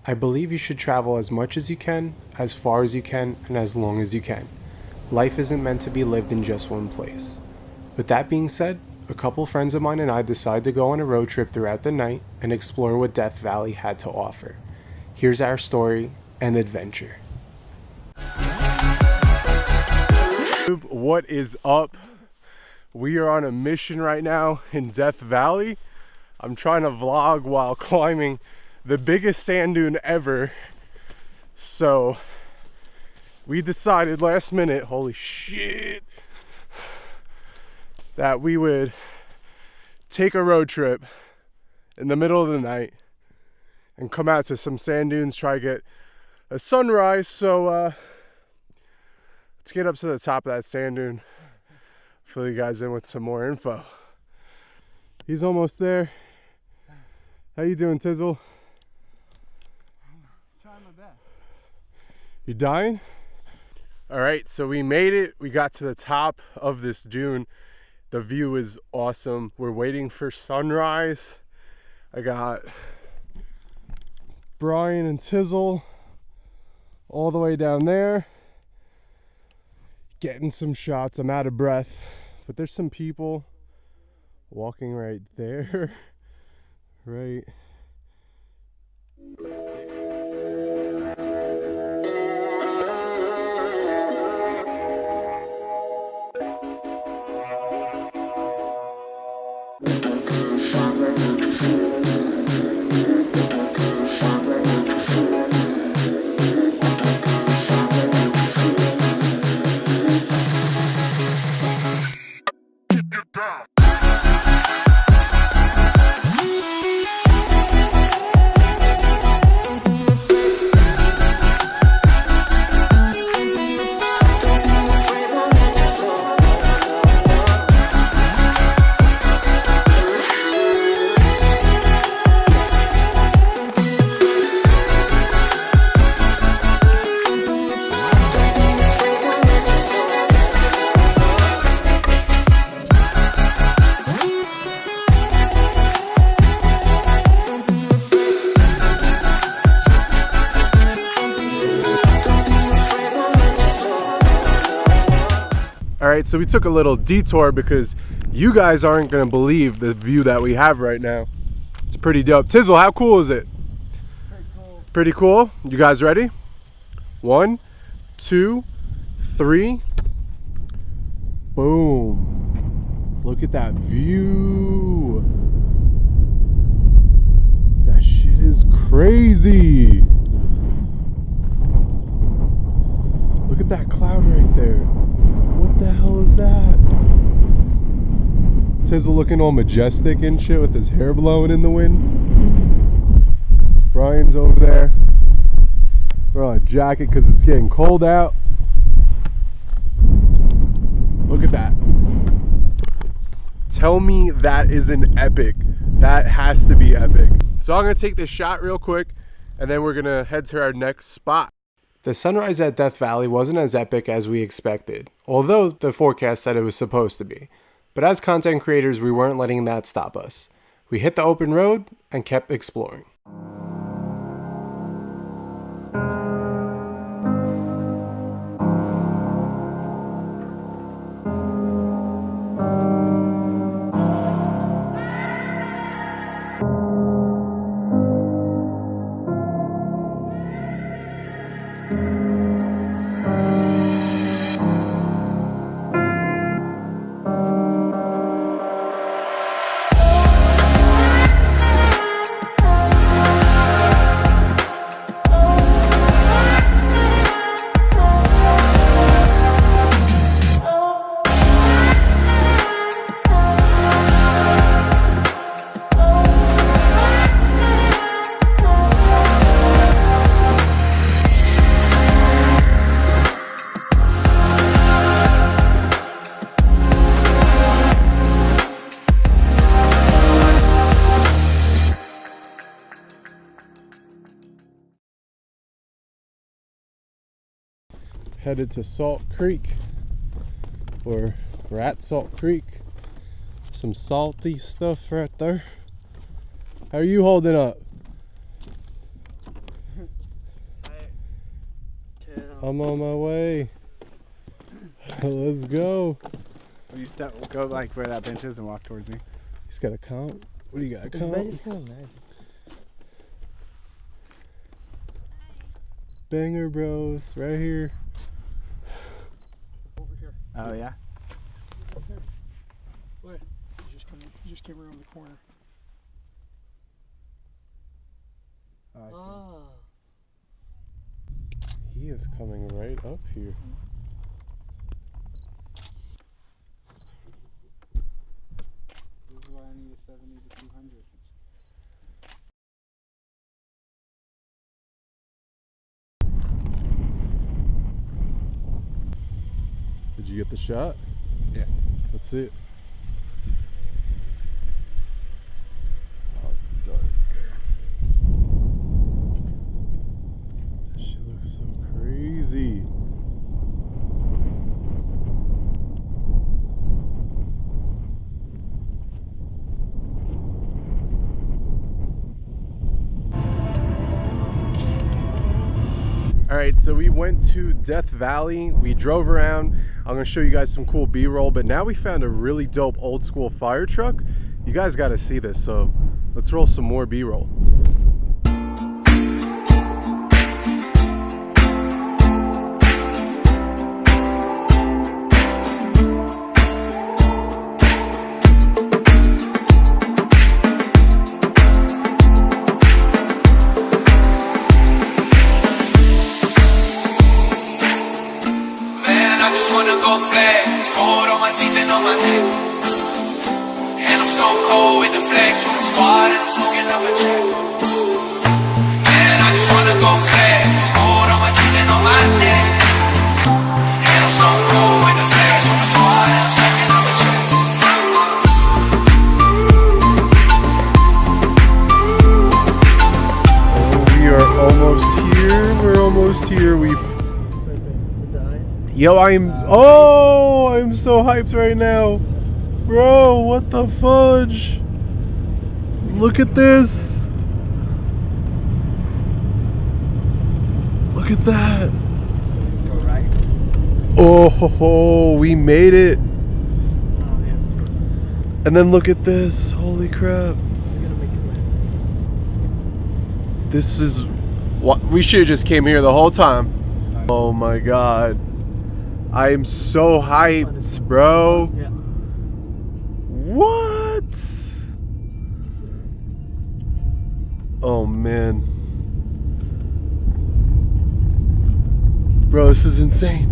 I believe you should travel as much as you can, as far as you can, and as long as you can. Life isn't meant to be lived in just one place. With that being said, a couple friends of mine and I decided to go on a road trip throughout the night and explore what Death Valley had to offer. Here's our story and adventure. What is up? We are on a mission right now in Death Valley. I'm trying to vlog while climbing the biggest sand dune ever. So we decided last minute, holy shit, that we would take a road trip in the middle of the night and come out to some sand dunes, try to get a sunrise. So let's get up to the top of that sand dune, fill you guys in with some more info. He's almost there. How you doing, Tizzle? Trying my best. You dying? All right, so we made it. We got to the top of this dune. The view is awesome. We're waiting for sunrise. I got Brian and Tizzle all the way down there, getting some shots. I'm out of breath, but there's some people walking right there. Right. Alright, so we took a little detour because you guys aren't going to believe the view that we have right now. It's pretty dope. Tizzle, how cool is it? Pretty cool. Pretty cool. You guys ready? 1, 2, 3. Boom. Look at that view. That shit is crazy. Look at that cloud right there. What the hell is that? Tizzle looking all majestic and shit with his hair blowing in the wind. Brian's over there. We're on a jacket because it's getting cold out. Look at that. Tell me that isn't epic. That has to be epic. So I'm going to take this shot real quick and then we're going to head to our next spot. The sunrise at Death Valley wasn't as epic as we expected, although the forecast said it was supposed to be. But as content creators, we weren't letting that stop us. We hit the open road and kept exploring. Headed to Salt Creek, or we're at Salt Creek. Some salty stuff right there. How are you holding up? I'm on my way. Let's go. You go like where that bench is and walk towards me. He's got a count. What do you got? A count? Banger Bros, right here. Over here. Oh yeah. What? You just came around the corner. Oh. He is coming right up here. This is why I need a 70 to 200. Did you get the shot? Yeah. That's it. Oh, it's dark. That shit looks so crazy. All right, so we went to Death Valley. We drove around. I'm gonna show you guys some cool B-roll, but now we found a really dope old school fire truck. You guys gotta see this, so let's roll some more B-roll. Yo, I'm so hyped right now. Bro, what the fudge? Look at this. Look at that. Go right. Oh, we made it. And then look at this. Holy crap. This is what we should have just came here the whole time. Oh my god. I am so hyped, bro. What? Oh man. Bro, this is insane.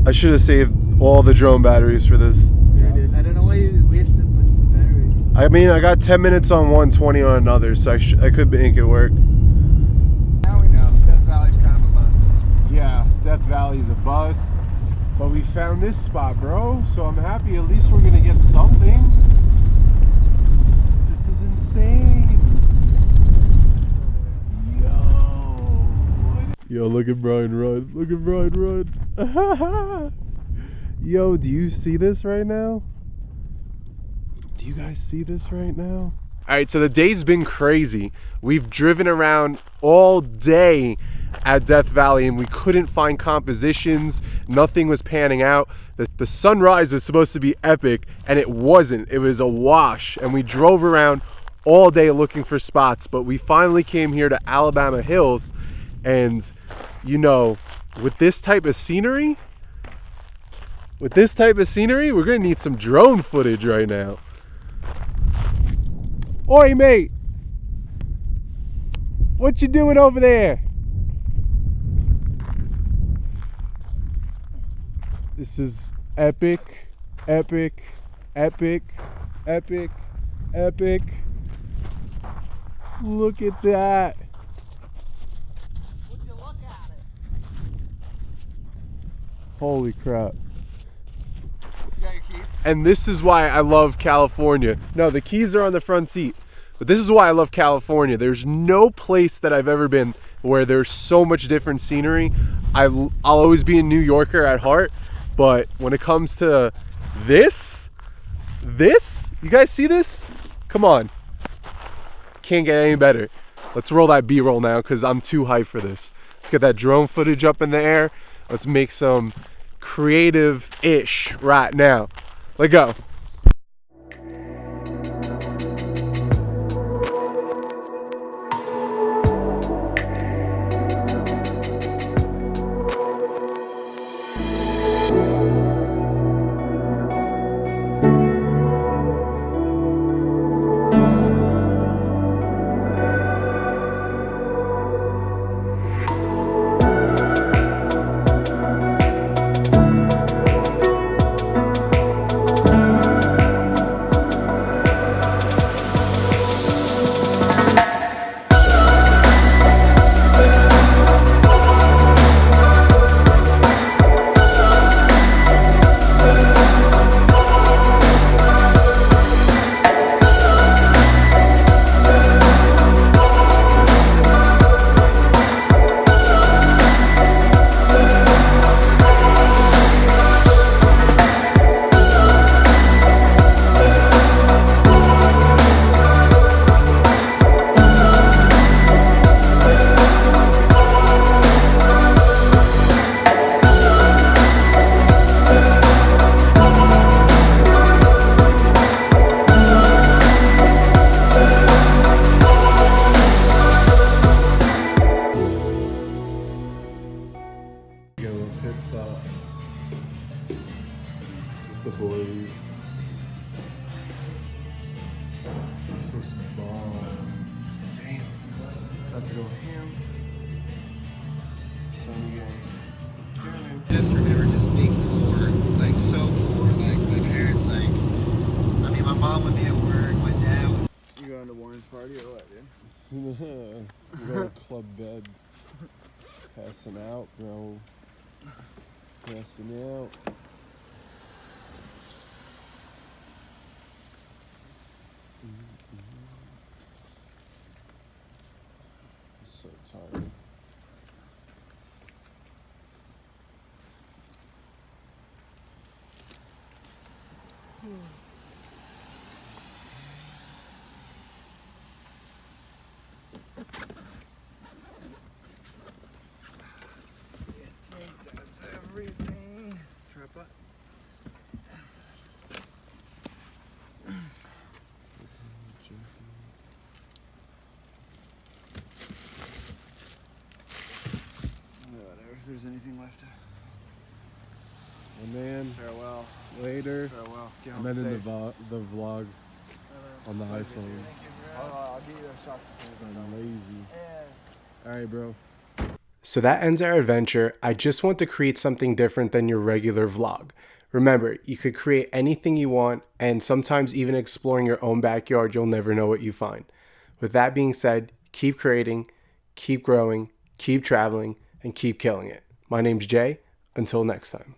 I should have saved all the drone batteries for this. Yeah, dude. I don't know why you wasted the battery. I mean, I got 10 minutes on one, 20 on another, so I could make it work. Now we know. Death Valley's kind of a bust. Yeah, Death Valley's a bust. But we found this spot, bro, so I'm happy at least we're gonna get something. This is insane. Yo, look at Brian run. Look at Brian run. Yo, do you see this right now? Do you guys see this right now? All right, so the day's been crazy. We've driven around all day at Death Valley and we couldn't find compositions. Nothing was panning out. The sunrise was supposed to be epic and it wasn't. It was a wash, and we drove around all day looking for spots, but we finally came here to Alabama Hills. And you know, with this type of scenery, we're gonna need some drone footage right now. Oi, mate! What you doing over there? This is epic, epic, epic, epic, epic. Look at that. Would you look at it? Holy crap. You got your keys? And this is why I love California. No, the keys are on the front seat. But this is why I love California. There's no place that I've ever been where there's so much different scenery. I'll always be a New Yorker at heart, but when it comes to this, you guys see this? Come on. Can't get any better. Let's roll that B-roll now because I'm too hyped for this. Let's get that drone footage up in the air. Let's make some creative-ish right now. Let's go. Get a little pit stop with the boys. This looks bomb. Damn. About to go ham. Sunny game. Just remember just being poor, like so poor, like my parents, like, I mean, my mom would be at work, my dad would. You going to Warren's party or what, dude? We got a club bed. Passing out, bro. Passing out. I'm so tired. That's everything. Trap up. Whatever, if there's anything left. And man, Farewell. later. Farewell. Get I'm home ending safe. the vlog on the iPhone. I'll get you those shots. So I'm lazy. Yeah. Alright, bro. So that ends our adventure. I just want to create something different than your regular vlog. Remember, you could create anything you want, and sometimes even exploring your own backyard, you'll never know what you find. With that being said, keep creating, keep growing, keep traveling, and keep killing it. My name's Jay. Until next time.